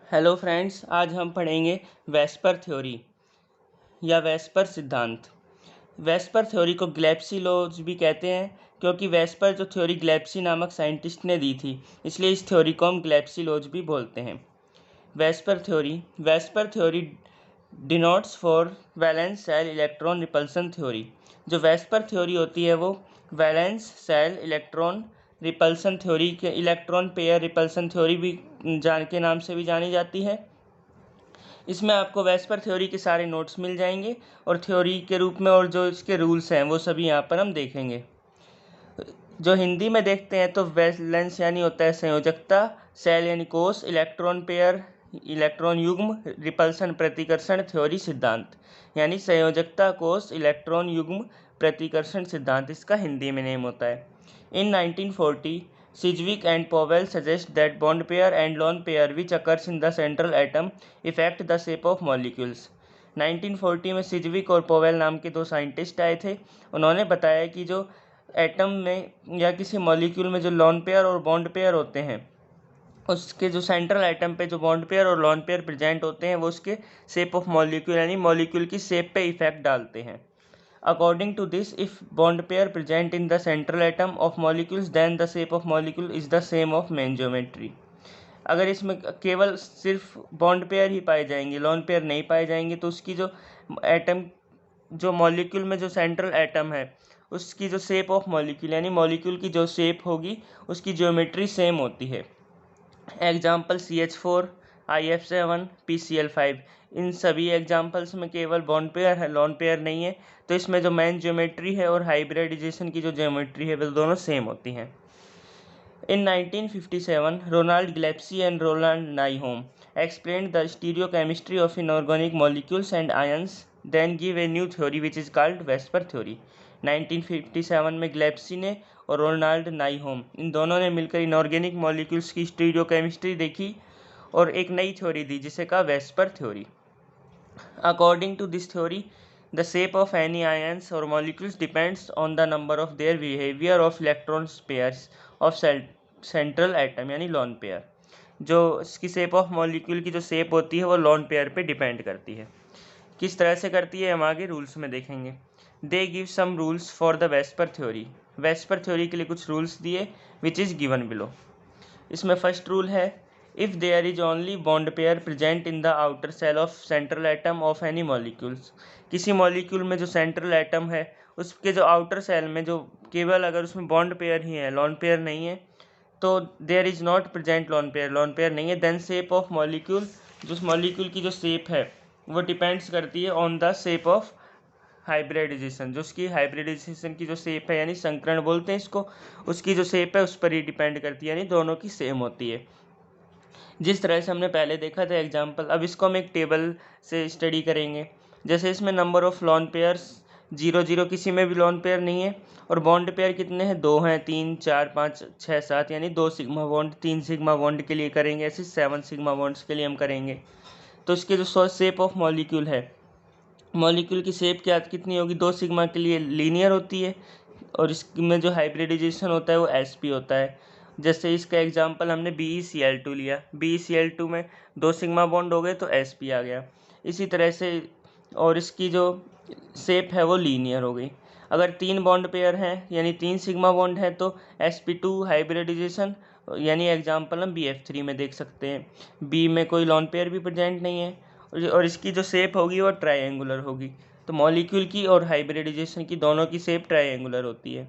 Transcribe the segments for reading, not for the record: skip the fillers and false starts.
Hello friends, आज हम पढ़ेंगे वेस्पर थ्योरी या वेस्पर सिद्धांत। वेस्पर थ्योरी को ग्लेप्सी लॉज भी कहते हैं, क्योंकि वेस्पर जो थ्योरी ग्लेप्सी नामक साइंटिस्ट ने दी थी, इसलिए इस थ्योरी को हम ग्लेप्सी लॉज भी बोलते हैं। VSEPR theory denotes for valence shell electron repulsion theory. जो वेस्पर थ्योरी होती है वो valence shell electron repulsion theory के इलेक्ट्रॉन पेयर रिपल्सन थ्योरी भी के नाम से भी जानी जाती है। इसमें आपको वेस्पर थ्योरी के सारे नोट्स मिल जाएंगे और थ्योरी के रूप में, और जो इसके रूल्स हैं वो सभी यहाँ पर हम देखेंगे। जो हिंदी में देखते हैं तो वैलेंस यानी होता है संयोजकता, सेल यानी कोष, इलेक्ट्रॉन पेयर इलेक्ट्रॉन युग्म, रिपल्सन प्रतिकर्षण थ्योरी सिद्धांत यानी संयोजकता, कोष, इलेक्ट्रॉन युग्म, प्रतिकर्षण सिद्धांत इसका हिंदी में नेम होता है। In 1940, Sidgwick and Powell suggest that bond pair and lone pair which occurs in the central atom affect the shape of molecules. 1940 में सिजविक और पोवेल नाम के दो साइंटिस्ट आए थे। उन्होंने बताया कि जो एटम में या किसी मॉलिक्यूल में जो लॉन पेयर और बॉन्ड पेयर होते हैं, उसके जो सेंट्रल एटम पे जो बॉन्ड पेयर और लॉन पेयर प्रेजेंट होते हैं, वो उसके शेप ऑफ मॉलिक्यूल यानी मॉलिक्यूल की शेप पे इफेक्ट डालते हैं। According to this, if bond pair present in the central atom of molecules, then the shape of molecule is the same of main geometry. अगर इसमें केवल सिर्फ बॉन्ड पेयर ही पाए जाएंगे, लॉन पेयर नहीं पाए जाएंगे, तो उसकी जो एटम जो मॉलिक्यूल में जो सेंट्रल एटम है, उसकी जो शेप ऑफ मॉलिक्यूल यानी मॉलिक्यूल की जो शेप होगी, उसकी ज्योमेट्री सेम होती है। Example CH4, IF7, PCl5। इन सभी एग्जाम्पल्स में केवल बॉन्ड पेयर है, लॉन पेयर नहीं है, तो इसमें जो मेन ज्योमेट्री है और हाइब्रिडाइजेशन की जो ज्योमेट्री है वो दोनों सेम होती हैं। In 1957, Ronald Glepsy and Roland Nyholm explained the stereochemistry of inorganic molecules and ions, then give a new theory which is called Vesper theory. 1957 में ग्लेप्सी ने और रोनाल्ड नाइहोम इन दोनों ने मिलकर इनऑर्गेनिक मॉलिक्यूल्स की स्टीरियोकेमिस्ट्री देखी और एक नई थ्योरी दी जिसे कहा VSEPR theory. According to this theory, the shape of any ions or molecules depends on the number of their behavior of electron pairs of central atom यानी लॉन पेयर। जो इसकी शेप ऑफ मॉलिक्यूल की जो shape होती है वो lone pair पे depend करती है। किस तरह से करती है हम आगे रूल्स में देखेंगे। They give some rules for the VSEPR theory. VSEPR theory के लिए कुछ रूल्स दिए विच इज़ गिवन बिलो। इसमें फर्स्ट रूल है, if there is only bond pair present in the outer shell of central atom of any molecules. किसी molecule में जो central atom है उसके जो आउटर सेल में जो केवल अगर उसमें बॉन्ड पेयर ही है, लॉन पेयर नहीं है, तो there is not present lone pair नहीं है, देन शेप ऑफ मॉलिक्यूल, जो उस मॉलिक्यूल की जो शेप है वो डिपेंड्स करती है on the shape of hybridization. जो उसकी हाइब्रिडाइजेशन की जो शेप है यानी संकरण बोलते हैं इसको, उसकी जो शेप है उस पर ही डिपेंड करती है, यानी दोनों की सेम होती है। जिस तरह से हमने पहले देखा था एग्जाम्पल, अब इसको हम एक टेबल से स्टडी करेंगे। जैसे इसमें नंबर ऑफ लॉन पेयर्स 0 किसी में भी लॉन पेयर नहीं है, और बॉन्ड पेयर कितने हैं, 2 हैं, 3 4 5 6 7, यानी 2 सिग्मा बॉन्ड, 3 सिग्मा बॉन्ड के लिए करेंगे, ऐसे 7 सिग्मा बॉन्ड्स के लिए हम करेंगे। तो इसके जो शेप ऑफ मॉलिक्यूल है, मॉलिक्यूल की शेप क्या कितनी होगी, 2 सिग्मा के लिए लीनियर होती है, और इसमें जो हाइब्रिडाइजेशन होता है वो sp होता है। जैसे इसका एग्जांपल हमने BeCl2 लिया, BeCl2 में 2 सिग्मा बॉन्ड हो गए तो sp आ गया। इसी तरह से, और इसकी जो शेप है वो लीनियर हो गई। अगर 3 बॉन्ड पेयर हैं यानी 3 सिग्मा बॉन्ड है तो sp2 हाइब्रिडाइजेशन, यानी एग्जांपल हम BF3 में देख सकते हैं। B में कोई लॉन पेयर भी प्रेजेंट नहीं है, और इसकी जो शेप होगी वो ट्रायंगुलर होगी। तो मॉलिक्यूल की और हाइब्रिडाइजेशन की दोनों की शेप ट्रायंगुलर होती है।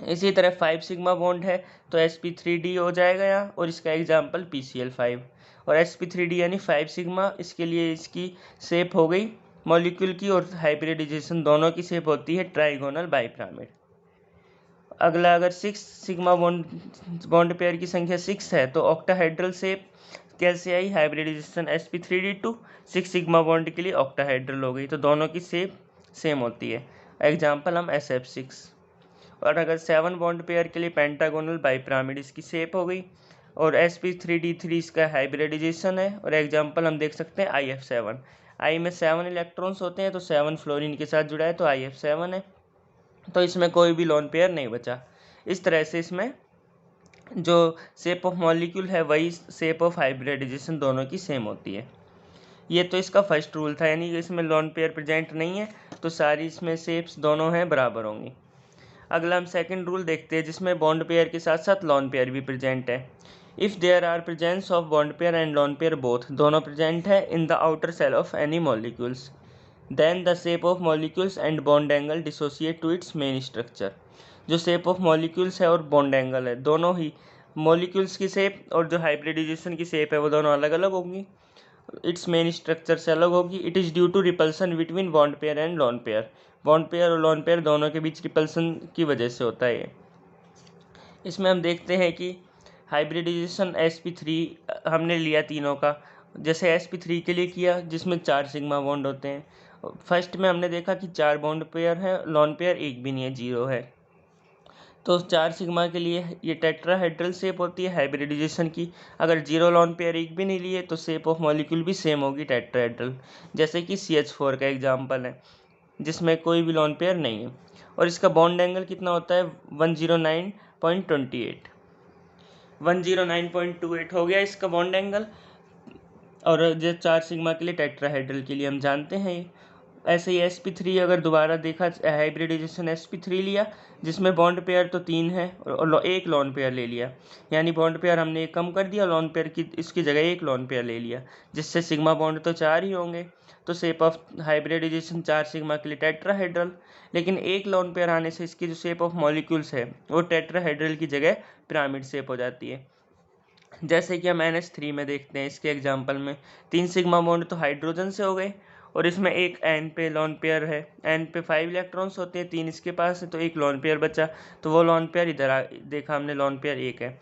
इसी तरह 5 सिग्मा बॉन्ड है तो sp3d हो जाएगा यहाँ, और इसका एग्जांपल PCl5। और sp3d यानी 5 सिग्मा, इसके लिए इसकी शेप हो गई मॉलिक्यूल की और हाइब्रिडाइजेशन दोनों की शेप होती है ट्राइगोनल बाइपिरामिड। अगला, अगर 6 सिग्मा बॉन्ड पेयर की संख्या 6 है तो ऑक्टाहेड्रल शेप कैसे आई, हाइब्रिडाइजेशन sp3d2, 6 सिग्मा बॉन्ड के लिए ऑक्टाहेड्रल हो गई, तो दोनों की शेप सेम होती है। एग्जांपल हम SF6। और अगर 7 बॉन्ड पेयर के लिए पेंटागोनल बाइपिरामिड, इसकी शेप हो गई, और sp3d3 इसका हाइब्रिडाइजेशन है, और एग्जांपल हम देख सकते हैं IF7। I में 7 इलेक्ट्रॉन्स होते हैं तो 7 फ्लोरीन के साथ जुड़ा है तो IF7 है, तो इसमें कोई भी लॉन पेयर नहीं बचा। इस तरह से इसमें जो शेप ऑफ मॉलिक्यूल है वही शेप ऑफ हाइब्रिडाइजेशन दोनों की सेम होती है। ये तो इसका फर्स्ट रूल था, यानी कि इसमें लॉन पेयर प्रेजेंट नहीं है तो सारी इसमें शेप्स दोनों हैं बराबर होंगी। अगला हम सेकंड रूल देखते हैं जिसमें बॉन्ड पेयर के साथ साथ लॉन पेयर भी प्रेजेंट है। If there are presence of bond pair and lone pair both, दोनों प्रेजेंट है in the outer shell of any molecules, then the shape of molecules and bond angle dissociate to its main structure. जो shape of molecules है और bond angle है, दोनों ही molecules की shape और जो हाइब्रिडाइजेशन की शेप है वो दोनों अलग अलग होंगी, इट्स मेन स्ट्रक्चर से अलग होगी। It is due to repulsion between bond pair and lone pair, bond pair और लॉन पेयर दोनों के बीच रिपल्सन की वजह से होता है। इसमें हम देखते हैं कि हाइब्रिडाइजेशन sp3 हमने लिया तीनों का, जैसे sp3 के लिए किया जिसमें 4 सिग्मा बॉन्ड होते हैं। फर्स्ट में हमने देखा कि 4 बॉन्ड पेयर है, लॉन पेयर एक भी नहीं है, 0 है। तो 4 सिग्मा के लिए ये टेट्राहेड्रल शेप होती है हाइब्रिडाइजेशन की। अगर 0 लॉन पेयर एक भी नहीं लिए तो शेप ऑफ मॉलिक्यूल भी सेम होगी टेट्राहेड्रल, जैसे कि CH4 का एग्जाम्पल है जिसमें कोई भी लॉन पेयर नहीं है। और इसका बॉन्ड एंगल कितना होता है 109.28, 109.28 हो गया इसका बॉन्ड एंगल। और जो 4 सिग्मा के लिए टेट्राहेड्रल के लिए हम जानते हैं। ऐसे ही sp3 अगर दोबारा देखा, हाइब्रिडाइजेशन sp3 लिया जिसमें बॉन्ड पेयर तो 3 है और एक लॉन पेयर ले लिया, यानी बॉन्ड पेयर हमने एक कम कर दिया, लॉन पेयर की इसकी जगह एक लॉन पेयर ले लिया, जिससे सिग्मा बॉन्ड तो 4 ही होंगे। तो शेप ऑफ हाइब्रिडाइजेशन 4 सिग्मा के लिए टेट्राहेड्रल, लेकिन एक लॉन पेयर आने से इसकी जो शेप ऑफ मॉलिक्यूल्स है वो टेट्राहेड्रल की जगह पिरामिड शेप हो जाती है। जैसे कि हम NH3 में देखते हैं, इसके एग्जाम्पल में 3 सिग्मा बॉन्ड तो हाइड्रोजन से हो गए और इसमें एक N पे लॉन पेयर है, N पे 5 इलेक्ट्रॉन्स होते हैं, 3 इसके पास है तो एक लॉन पेयर बचा, तो वो लॉन पेयर इधर देखा हमने लॉन पेयर एक है।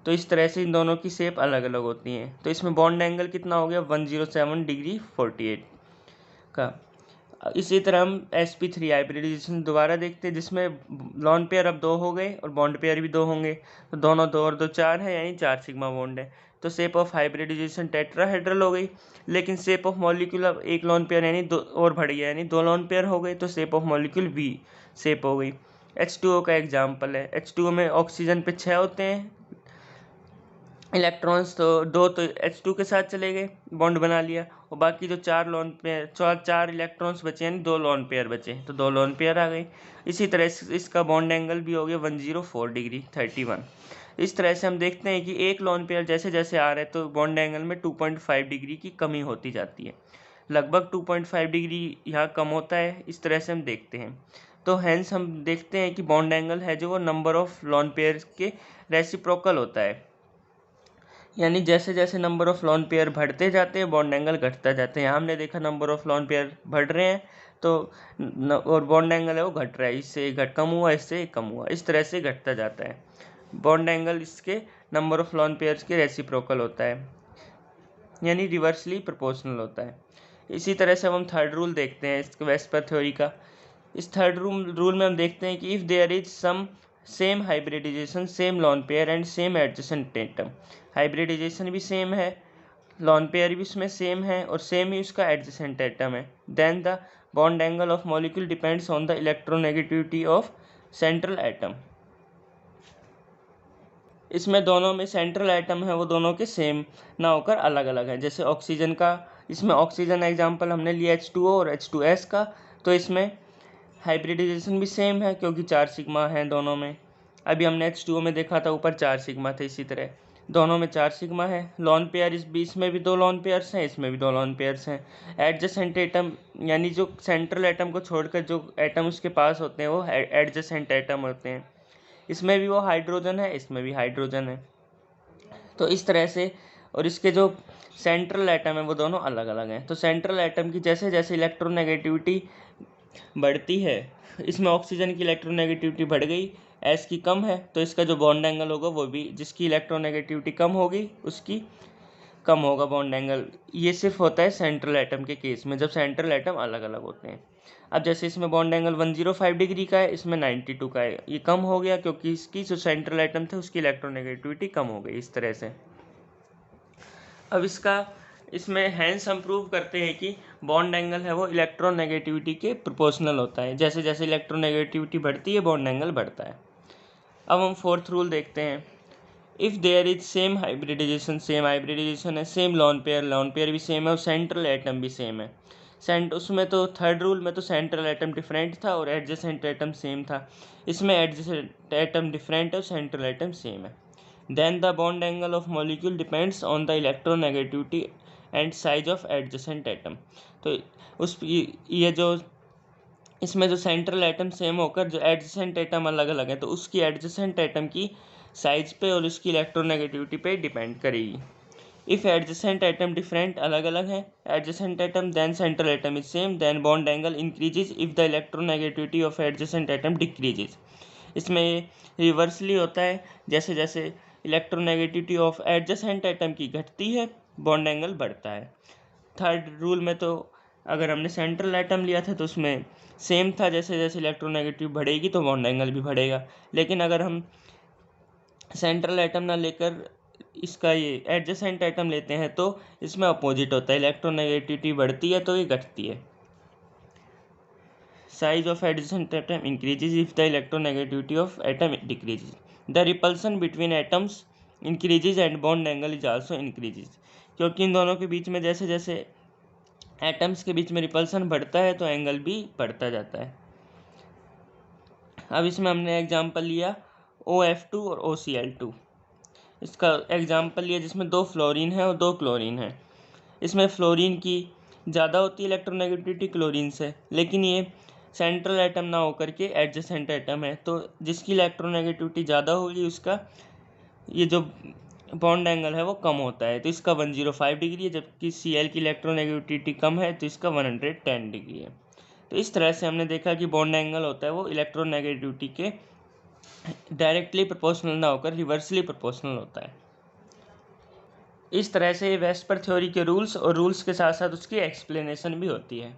तो इस तरह से इन दोनों की शेप अलग अलग होती हैं। तो इसमें बॉन्ड एंगल कितना हो गया 107 डिग्री 48 का। इसी तरह हम sp3 हाइब्रिडाइजेशन दोबारा देखते हैं जिसमें लॉन पेयर अब 2 हो गए और बॉन्ड पेयर भी 2 होंगे, तो दोनों 2 और 2 4 है, यानी 4 सिग्मा बॉन्ड है। तो शेप ऑफ हाइब्रिडाइजेशन टेट्राहेड्रल हो गई, लेकिन शेप ऑफ मॉलिक्यूल अब एक लॉन पेयर यानी 2 और बढ़ गया, यानी 2 लॉन पेयर हो गए, तो shape of molecule V shape हो गई। H2O का एग्जाम्पल है, H2O में ऑक्सीजन पे 6 होते हैं इलेक्ट्रॉन्स, तो 2 तो H2 के साथ चले गए, बॉन्ड बना लिया, और बाकी जो 4 लॉन पेयर 4 इलेक्ट्रॉन्स बचे यानी 2 लॉन पेयर बचे, तो 2 लॉन पेयर आ गए। इसी तरह इसका बॉन्ड एंगल भी हो गया 104 डिग्री 31। इस तरह से हम देखते हैं कि एक लॉन पेयर जैसे जैसे आ रहा है तो बॉन्ड एंगल में 2.5 डिग्री की कमी होती जाती है, लगभग 2.5 डिग्री यहाँ कम होता है। इस तरह से हम देखते हैं, तो हैंस हम देखते हैं कि बॉन्ड एंगल है जो वो नंबर ऑफ लॉन पेयर के रेसिप्रोकल होता है, यानी जैसे जैसे नंबर ऑफ लॉन पेयर बढ़ते जाते हैं बॉन्ड एंगल घटता जाते हैं। यहाँ हमने देखा नंबर ऑफ लॉन पेयर बढ़ रहे हैं तो और बॉन्ड एंगल है वो घट रहा है, इससे घट कम हुआ, इससे कम हुआ, इस तरह से घटता जाता है। बॉन्ड एंगल इसके नंबर ऑफ लॉन पेयर्स के रेसिप्रोकल होता है, यानी रिवर्सली प्रोपोर्शनल होता है। इसी तरह से हम थर्ड रूल देखते हैं इसके वेस्पर थ्योरी का। इस थर्ड रूल में हम देखते हैं कि if there is some same hybridization same lone pair and same adjacent atom, hybridization भी सेम है, लॉन पेयर भी उसमें सेम है और सेम ही उसका एडजेसेंट एटम है, then the bond angle of molecule depends on the electronegativity of central atom. इसमें दोनों में सेंट्रल एटम है वो दोनों के सेम ना होकर अलग अलग है। जैसे ऑक्सीजन का, इसमें ऑक्सीजन एग्जाम्पल हमने लिया H2O और H2S का, तो इसमें हाइब्रिडाइजेशन भी सेम है क्योंकि 4 सिग्मा हैं दोनों में। अभी हमने H2O में देखा था ऊपर 4 सिग्मा थे, इसी तरह दोनों में 4 सिग्मा है। लॉन पेयर इस बीच में भी 2 लॉन पेयर्स हैं, इसमें भी 2 लॉन पेयर्स हैं। एडजेसेंट एटम यानी जो सेंट्रल एटम को छोड़कर जो एटम उसके पास होते हैं वो एडजेसेंट एटम होते हैं, इसमें भी वो हाइड्रोजन है, इसमें भी हाइड्रोजन है। तो इस तरह से, और इसके जो सेंट्रल एटम है वो दोनों अलग अलग हैं। तो सेंट्रल एटम की जैसे जैसे इलेक्ट्रोनेगेटिविटी बढ़ती है, इसमें ऑक्सीजन की इलेक्ट्रोनेगेटिविटी बढ़ गई, एस की कम है, तो इसका जो बॉन्ड एंगल होगा वो भी, जिसकी इलेक्ट्रोनेगेटिविटी कम होगी उसकी कम होगा बॉन्ड एंगल। ये सिर्फ होता है सेंट्रल एटम के केस में, जब सेंट्रल एटम अलग अलग होते हैं। अब जैसे इसमें बॉन्ड एंगल 105 डिग्री का है, इसमें 92 का है, ये कम हो गया क्योंकि इसकी जो सेंट्रल एटम थे उसकी इलेक्ट्रोनेगेटिविटी कम हो गई, इस तरह से। अब इसमें हैंस हम प्रूव करते हैं कि बॉन्ड एंगल है वो इलेक्ट्रोनेगेटिविटी के प्रोपोर्शनल होता है, जैसे जैसे इलेक्ट्रोनेगेटिविटी बढ़ती है बॉन्ड एंगल बढ़ता है। अब हम फोर्थ रूल देखते हैं। If there is same hybridization है, सेम लॉन पेयर भी सेम है और सेंट्रल एटम भी सेम है। उसमें तो थर्ड रूल में तो सेंट्रल एटम डिफरेंट था और एडजेसेंट एटम सेम था। इसमें एडजेसेंट एटम डिफरेंट है और सेंट्रल एटम सेम है। Then the bond angle of molecule depends on the electronegativity and size of adjacent atom. तो उस ये जो इसमें जो सेंट्रल एटम सेम होकर जो एडजेसेंट एटम अलग अलग है, तो उसकी एडजेसेंट एटम की साइज पे और उसकी इलेक्ट्रोनेगेटिविटी पे डिपेंड करेगी। इफ़ एडजेसेंट एटम डिफरेंट अलग अलग है adjacent atom then central atom is same then bond angle increases if the electronegativity of adjacent atom decreases. इसमें ये रिवर्सली होता है, जैसे जैसे इलेक्ट्रोनेगेटिविटी ऑफ एडजेसेंट एटम की घटती है बॉन्ड एंगल बढ़ता है। थर्ड रूल में तो अगर हमने सेंट्रल एटम लिया था तो उसमें सेम था, जैसे जैसे इलेक्ट्रोनेगेटिव बढ़ेगी तो बॉन्ड एंगल भी बढ़ेगा। लेकिन अगर हम सेंट्रल एटम ना लेकर इसका ये एडजेसेंट एटम लेते हैं तो इसमें अपोजिट होता है, इलेक्ट्रोनेगेटिविटी बढ़ती है तो ये घटती है। Size of adjacent atom increases if the electronegativity of atom decreases. The repulsion between atoms increases and bond angle is also increases. क्योंकि इन दोनों के बीच में जैसे जैसे एटम्स के बीच में रिपल्सन बढ़ता है तो एंगल भी बढ़ता जाता है। अब इसमें हमने एग्जांपल लिया OF2 और OCl2। इसका एग्जांपल लिया जिसमें 2 फ्लोरीन है और 2 क्लोरीन है। इसमें फ्लोरीन की ज़्यादा होती है इलेक्ट्रोनेगेटिविटी क्लोरीन से, लेकिन ये सेंट्रल एटम ना होकर के एडजेसेंट एटम है, तो जिसकी इलेक्ट्रोनेगेटिविटी ज़्यादा होगी उसका ये जो बॉन्ड एंगल है वो कम होता है, तो इसका 105 डिग्री है, जबकि Cl की इलेक्ट्रोनेगेटिविटी कम है तो इसका 110 डिग्री है। तो इस तरह से हमने देखा कि बॉन्ड एंगल होता है वो इलेक्ट्रोनेगेटिविटी के डायरेक्टली प्रोपोर्शनल ना होकर रिवर्सली प्रोपोर्शनल होता है। इस तरह से वेस्पर थ्योरी के रूल्स और रूल्स के साथ साथ उसकी एक्सप्लेनेशन भी होती है।